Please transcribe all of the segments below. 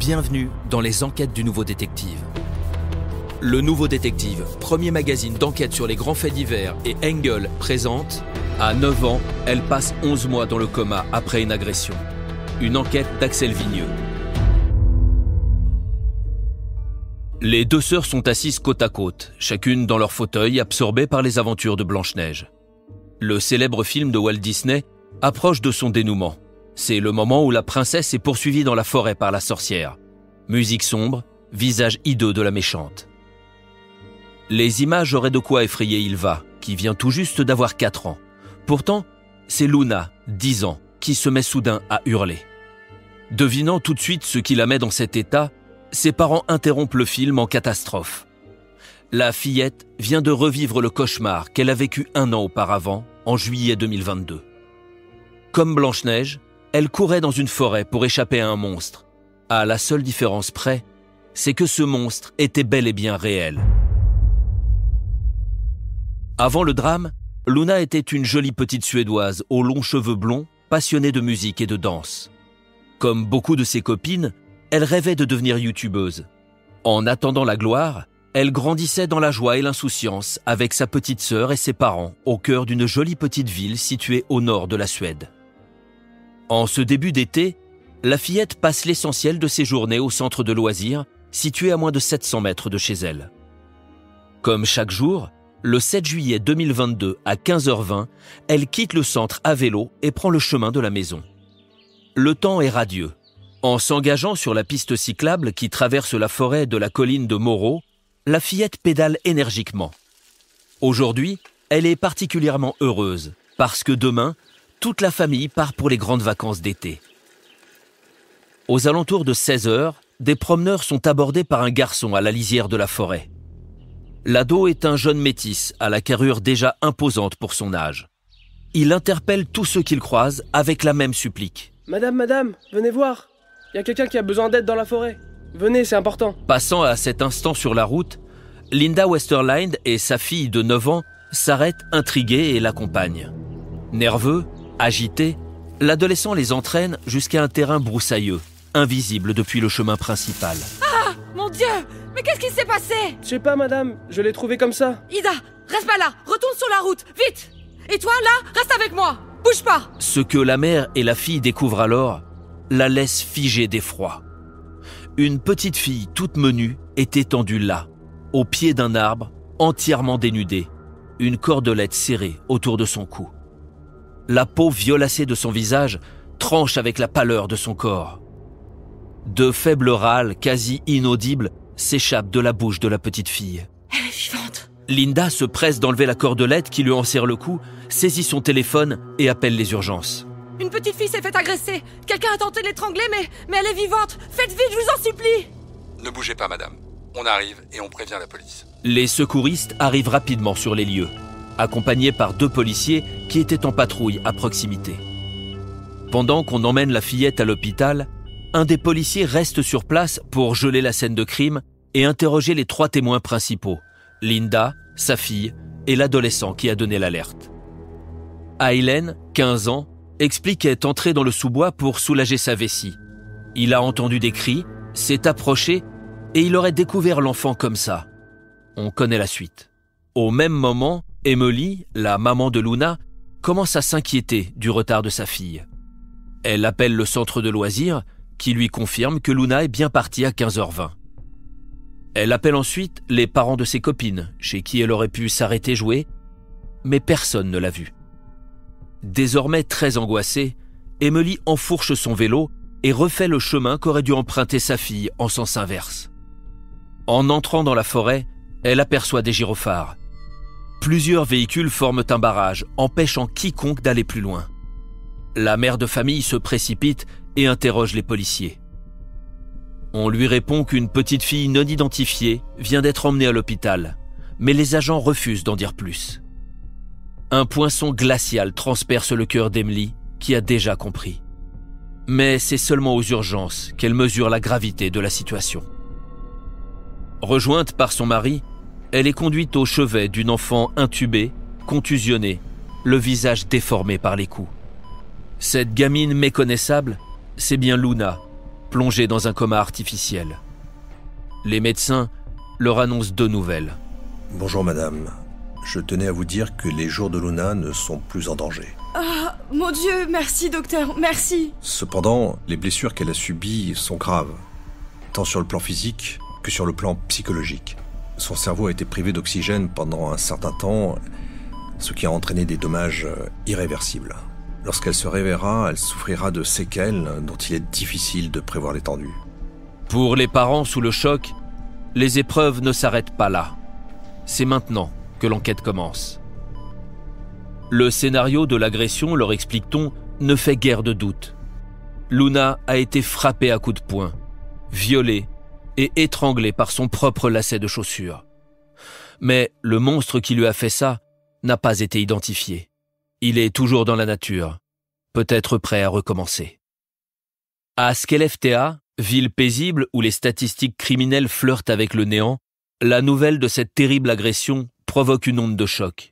Bienvenue dans les enquêtes du Nouveau Détective. Le Nouveau Détective, premier magazine d'enquête sur les grands faits divers, et Engel présente à 9 ans, elle passe 11 mois dans le coma après une agression. Une enquête d'Axel Vigneux. Les deux sœurs sont assises côte à côte, chacune dans leur fauteuil, absorbées par les aventures de Blanche-Neige. Le célèbre film de Walt Disney approche de son dénouement. C'est le moment où la princesse est poursuivie dans la forêt par la sorcière. Musique sombre, visage hideux de la méchante. Les images auraient de quoi effrayer Ylva, qui vient tout juste d'avoir 4 ans. Pourtant, c'est Luna, 10 ans, qui se met soudain à hurler. Devinant tout de suite ce qui la met dans cet état, ses parents interrompent le film en catastrophe. La fillette vient de revivre le cauchemar qu'elle a vécu 1 an auparavant, en juillet 2022. Comme Blanche-Neige, elle courait dans une forêt pour échapper à un monstre. À la seule différence près, c'est que ce monstre était bel et bien réel. Avant le drame, Luna était une jolie petite Suédoise aux longs cheveux blonds, passionnée de musique et de danse. Comme beaucoup de ses copines, elle rêvait de devenir youtubeuse. En attendant la gloire, elle grandissait dans la joie et l'insouciance avec sa petite sœur et ses parents au cœur d'une jolie petite ville située au nord de la Suède. En ce début d'été, la fillette passe l'essentiel de ses journées au centre de loisirs, situé à moins de 700 mètres de chez elle. Comme chaque jour, le 7 juillet 2022 à 15h20, elle quitte le centre à vélo et prend le chemin de la maison. Le temps est radieux. En s'engageant sur la piste cyclable qui traverse la forêt de la colline de Moreau, la fillette pédale énergiquement. Aujourd'hui, elle est particulièrement heureuse, parce que demain, toute la famille part pour les grandes vacances d'été. Aux alentours de 16h, des promeneurs sont abordés par un garçon à la lisière de la forêt. L'ado est un jeune métis à la carrure déjà imposante pour son âge. Il interpelle tous ceux qu'il croise avec la même supplique. « Madame, venez voir. Il y a quelqu'un qui a besoin d'aide dans la forêt. Venez, c'est important. » Passant à cet instant sur la route, Linda Westerlind et sa fille de 9 ans s'arrêtent intrigués et l'accompagnent. Nerveux, agité, l'adolescent les entraîne jusqu'à un terrain broussailleux, invisible depuis le chemin principal. Ah, mon Dieu! Mais qu'est-ce qui s'est passé? Je sais pas, madame, je l'ai trouvé comme ça. Ida, reste pas là, retourne sur la route, vite! Et toi, là, reste avec moi, bouge pas! Ce que la mère et la fille découvrent alors la laisse figée d'effroi. Une petite fille toute menue est étendue là, au pied d'un arbre, entièrement dénudée, une cordelette serrée autour de son cou. La peau violacée de son visage tranche avec la pâleur de son corps. De faibles râles, quasi inaudibles, s'échappent de la bouche de la petite fille. Elle est vivante. Linda se presse d'enlever la cordelette qui lui enserre le cou, saisit son téléphone et appelle les urgences. Une petite fille s'est fait agresser. Quelqu'un a tenté de l'étrangler, mais elle est vivante. Faites vite, je vous en supplie. Ne bougez pas, madame. On arrive et on prévient la police. Les secouristes arrivent rapidement sur les lieux, accompagnés par 2 policiers qui étaient en patrouille à proximité. Pendant qu'on emmène la fillette à l'hôpital, un des policiers reste sur place pour geler la scène de crime et interroger les 3 témoins principaux, Linda, sa fille et l'adolescent qui a donné l'alerte. Aylen, 15 ans, explique être entré dans le sous-bois pour soulager sa vessie. Il a entendu des cris, s'est approché et il aurait découvert l'enfant comme ça. On connaît la suite. Au même moment, Emily, la maman de Luna, commence à s'inquiéter du retard de sa fille. Elle appelle le centre de loisirs qui lui confirme que Luna est bien partie à 15h20. Elle appelle ensuite les parents de ses copines, chez qui elle aurait pu s'arrêter jouer, mais personne ne l'a vue. Désormais très angoissée, Emily enfourche son vélo et refait le chemin qu'aurait dû emprunter sa fille en sens inverse. En entrant dans la forêt, elle aperçoit des gyrophares. Plusieurs véhicules forment un barrage, empêchant quiconque d'aller plus loin. La mère de famille se précipite et interroge les policiers. On lui répond qu'une petite fille non identifiée vient d'être emmenée à l'hôpital, mais les agents refusent d'en dire plus. Un poinçon glacial transperce le cœur d'Emily, qui a déjà compris. Mais c'est seulement aux urgences qu'elle mesure la gravité de la situation. Rejointe par son mari, elle est conduite au chevet d'une enfant intubée, contusionnée, le visage déformé par les coups. Cette gamine méconnaissable, c'est bien Luna, plongé dans un coma artificiel. Les médecins leur annoncent 2 nouvelles. Bonjour madame, je tenais à vous dire que les jours de Luna ne sont plus en danger. Ah, mon Dieu, merci docteur, merci. Cependant, les blessures qu'elle a subies sont graves, tant sur le plan physique que sur le plan psychologique. Son cerveau a été privé d'oxygène pendant un certain temps, ce qui a entraîné des dommages irréversibles. Lorsqu'elle se réveillera, elle souffrira de séquelles dont il est difficile de prévoir l'étendue. Pour les parents sous le choc, les épreuves ne s'arrêtent pas là. C'est maintenant que l'enquête commence. Le scénario de l'agression, leur explique-t-on, ne fait guère de doute. Luna a été frappée à coups de poing, violée et étranglée par son propre lacet de chaussure. Mais le monstre qui lui a fait ça n'a pas été identifié. Il est toujours dans la nature, peut-être prêt à recommencer. À Skellefteå, ville paisible où les statistiques criminelles flirtent avec le néant, la nouvelle de cette terrible agression provoque une onde de choc.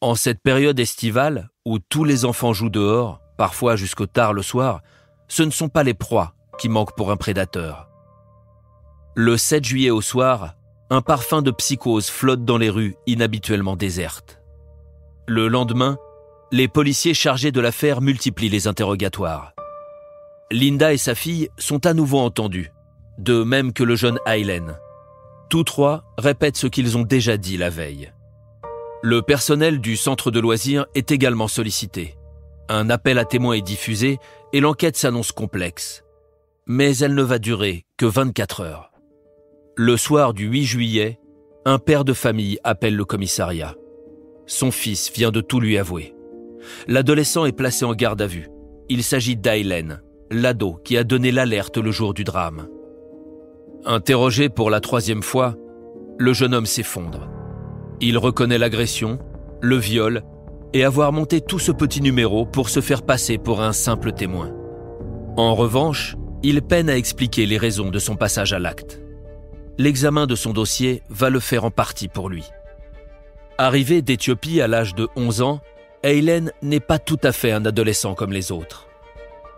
En cette période estivale, où tous les enfants jouent dehors, parfois jusqu'au tard le soir, ce ne sont pas les proies qui manquent pour un prédateur. Le 7 juillet au soir, un parfum de psychose flotte dans les rues inhabituellement désertes. Le lendemain, les policiers chargés de l'affaire multiplient les interrogatoires. Linda et sa fille sont à nouveau entendus, de même que le jeune Aylen. Tous 3 répètent ce qu'ils ont déjà dit la veille. Le personnel du centre de loisirs est également sollicité. Un appel à témoins est diffusé et l'enquête s'annonce complexe. Mais elle ne va durer que 24 heures. Le soir du 8 juillet, un père de famille appelle le commissariat. Son fils vient de tout lui avouer. L'adolescent est placé en garde à vue. Il s'agit d'Aylen, l'ado qui a donné l'alerte le jour du drame. Interrogé pour la 3e fois, le jeune homme s'effondre. Il reconnaît l'agression, le viol et avoir monté tout ce petit numéro pour se faire passer pour un simple témoin. En revanche, il peine à expliquer les raisons de son passage à l'acte. L'examen de son dossier va le faire en partie pour lui. Arrivé d'Éthiopie à l'âge de 11 ans, Aylen n'est pas tout à fait un adolescent comme les autres.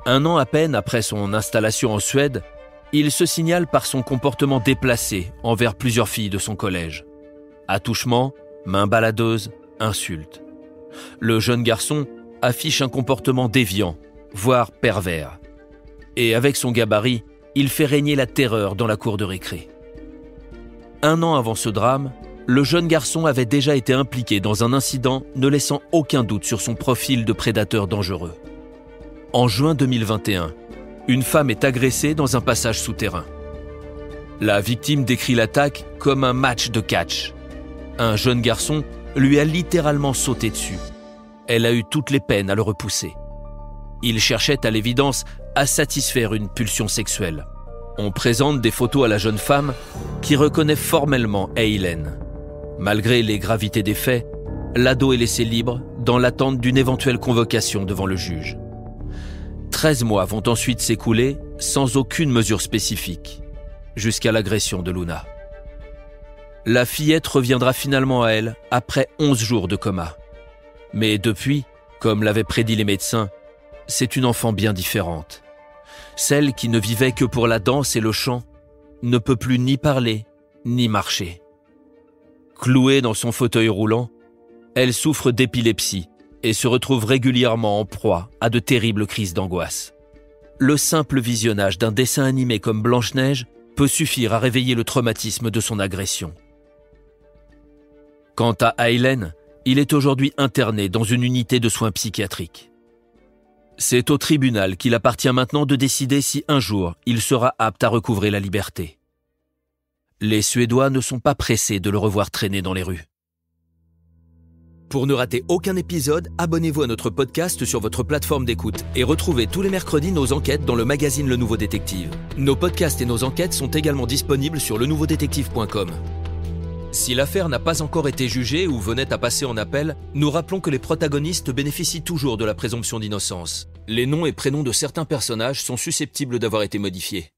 1 an à peine après son installation en Suède, il se signale par son comportement déplacé envers plusieurs filles de son collège. Attouchements, mains baladeuses, insultes. Le jeune garçon affiche un comportement déviant, voire pervers. Et avec son gabarit, il fait régner la terreur dans la cour de récré. 1 an avant ce drame, le jeune garçon avait déjà été impliqué dans un incident ne laissant aucun doute sur son profil de prédateur dangereux. En juin 2021, une femme est agressée dans un passage souterrain. La victime décrit l'attaque comme un match de catch. Un jeune garçon lui a littéralement sauté dessus. Elle a eu toutes les peines à le repousser. Il cherchait à l'évidence à satisfaire une pulsion sexuelle. On présente des photos à la jeune femme qui reconnaît formellement Aylen. Malgré les gravités des faits, l'ado est laissé libre dans l'attente d'une éventuelle convocation devant le juge. 13 mois vont ensuite s'écouler sans aucune mesure spécifique, jusqu'à l'agression de Luna. La fillette reviendra finalement à elle après 11 jours de coma. Mais depuis, comme l'avaient prédit les médecins, c'est une enfant bien différente. Celle qui ne vivait que pour la danse et le chant ne peut plus ni parler, ni marcher. Clouée dans son fauteuil roulant, elle souffre d'épilepsie et se retrouve régulièrement en proie à de terribles crises d'angoisse. Le simple visionnage d'un dessin animé comme Blanche-Neige peut suffire à réveiller le traumatisme de son agression. Quant à Aylen, il est aujourd'hui interné dans une unité de soins psychiatriques. C'est au tribunal qu'il appartient maintenant de décider si un jour il sera apte à recouvrer la liberté. Les Suédois ne sont pas pressés de le revoir traîner dans les rues. Pour ne rater aucun épisode, abonnez-vous à notre podcast sur votre plateforme d'écoute et retrouvez tous les mercredis nos enquêtes dans le magazine Le Nouveau Détective. Nos podcasts et nos enquêtes sont également disponibles sur lenouveaudétective.com. Si l'affaire n'a pas encore été jugée ou venait à passer en appel, nous rappelons que les protagonistes bénéficient toujours de la présomption d'innocence. Les noms et prénoms de certains personnages sont susceptibles d'avoir été modifiés.